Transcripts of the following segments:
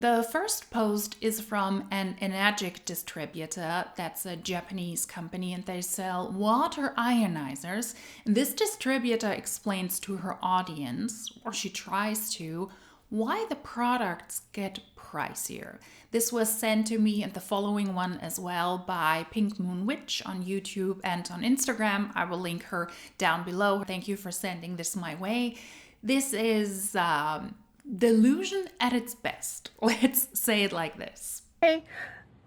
The first post is from an Enagic distributor. That's a Japanese company, and they sell water ionizers. And this distributor explains to her audience, or she tries to, why the products get pricier. This was sent to me and the following one as well by Pink Moon Witch on YouTube and on Instagram. I will link her down below. Thank you for sending this my way. This is delusion at its best. Let's say it like this. Hey,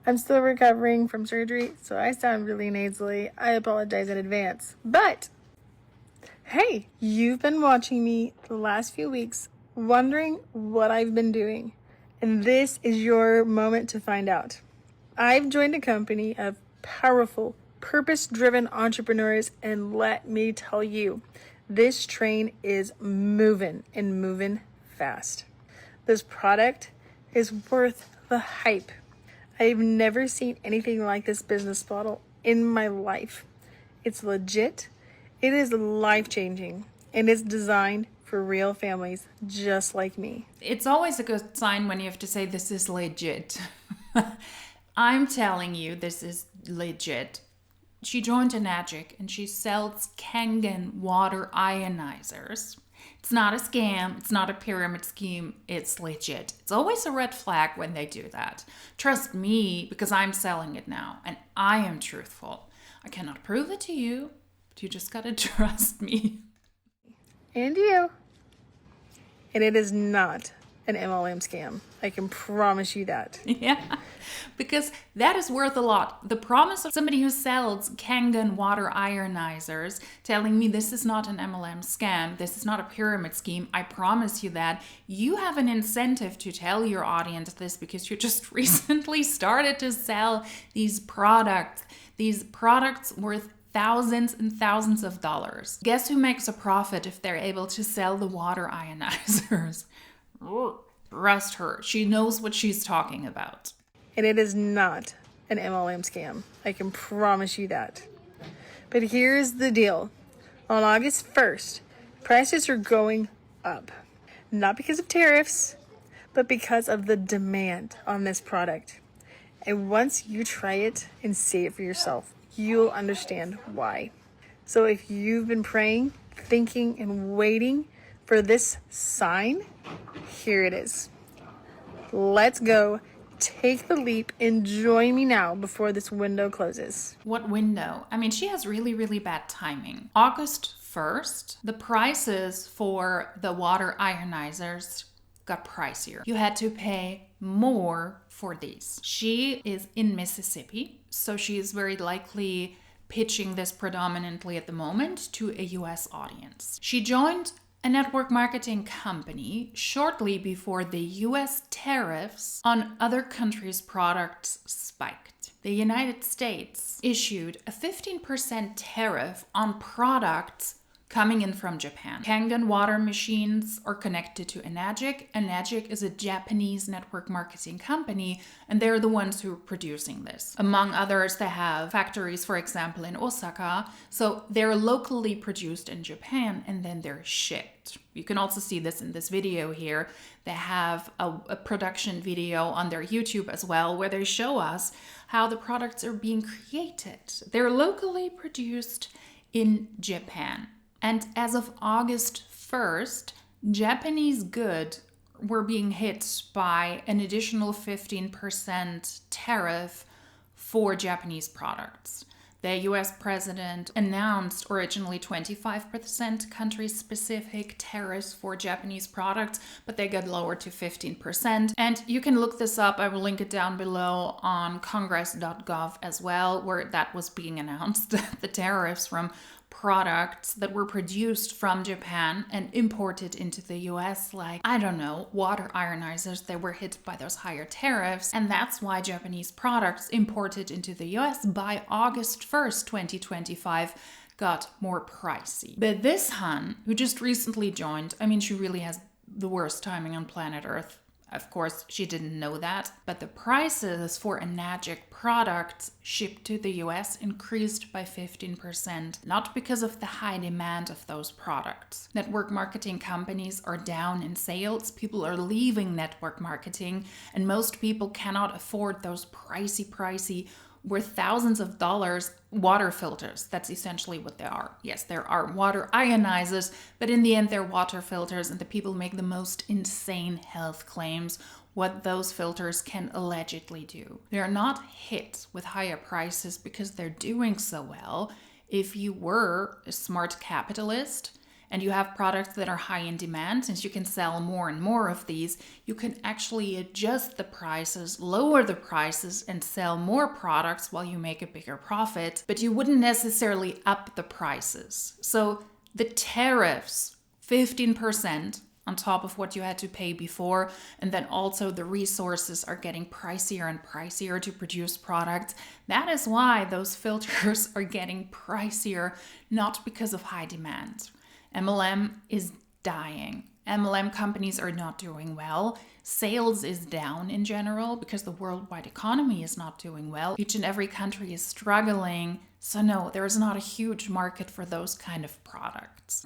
I'm still recovering from surgery, so I sound really nasally. I apologize in advance. But, hey, you've been watching me the last few weeks, wondering what I've been doing. And this is your moment to find out. I've joined a company of powerful, purpose-driven entrepreneurs, and let me tell you, this train is moving and moving fast. This product is worth the hype. I've never seen anything like this business model in my life. It's legit, it is life-changing, and it's designed for real families just like me. It's always a good sign when you have to say this is legit. I'm telling you, this is legit. She joined Enagic and she sells Kangen water ionizers. It's not a scam, it's not a pyramid scheme, it's legit. It's always a red flag when they do that. Trust me, because I'm selling it now and I am truthful. I cannot prove it to you, but you just gotta trust me. And you. And it is not an MLM scam. I can promise you that. Yeah, because that is worth a lot. The promise of somebody who sells Kangen water ionizers telling me this is not an MLM scam, this is not a pyramid scheme, I promise you that. You have an incentive to tell your audience this because you just recently started to sell these products worth thousands and thousands of dollars. Guess who makes a profit if they're able to sell the water ionizers? Trust her. She knows what she's talking about. And it is not an MLM scam. I can promise you that. But here's the deal. On August 1st, prices are going up. Not because of tariffs, but because of the demand on this product. And once you try it and see it for yourself, you'll understand why. So if you've been praying, thinking, and waiting for this sign, here it is. Let's go. Take the leap and join me now before this window closes. What window? I mean, she has really, really bad timing. August 1st, the prices for the water ionizers got pricier. You had to pay more for these. She is in Mississippi, so she is very likely pitching this predominantly at the moment to a US audience. She joined a network marketing company shortly before the US tariffs on other countries' products spiked. The United States issued a 15% tariff on products coming in from Japan. Kangen water machines are connected to Enagic. Enagic is a Japanese network marketing company, and they're the ones who are producing this. Among others, they have factories, for example, in Osaka. So they're locally produced in Japan, and then they're shipped. You can also see this in this video here. They have a production video on their YouTube as well, where they show us how the products are being created. They're locally produced in Japan. And as of August 1st, Japanese goods were being hit by an additional 15% tariff for Japanese products. The US president announced originally 25% country-specific tariffs for Japanese products, but they got lowered to 15%. And you can look this up. I will link it down below on congress.gov as well, where that was being announced, the tariffs from products that were produced from Japan and imported into the US, like, I don't know, water ionizers, they were hit by those higher tariffs. And that's why Japanese products imported into the US by August 1st, 2025 got more pricey. But this Han, who just recently joined, I mean, she really has the worst timing on planet Earth. Of course, she didn't know that, but the prices for Enagic products shipped to the US increased by 15%, not because of the high demand of those products. Network marketing companies are down in sales, people are leaving network marketing, and most people cannot afford those pricey, worth thousands of dollars water filters. That's essentially what they are. Yes, there are water ionizers, but in the end, they're water filters, and the people make the most insane health claims what those filters can allegedly do. They're not hit with higher prices because they're doing so well. If you were a smart capitalist, and you have products that are high in demand, since you can sell more and more of these, you can actually adjust the prices, lower the prices, and sell more products while you make a bigger profit, but you wouldn't necessarily up the prices. So the tariffs, 15% on top of what you had to pay before, and then also the resources are getting pricier and pricier to produce products. That is why those filters are getting pricier, not because of high demand. MLM is dying. MLM companies are not doing well. Sales is down in general because the worldwide economy is not doing well. Each and every country is struggling. So no, there is not a huge market for those kind of products.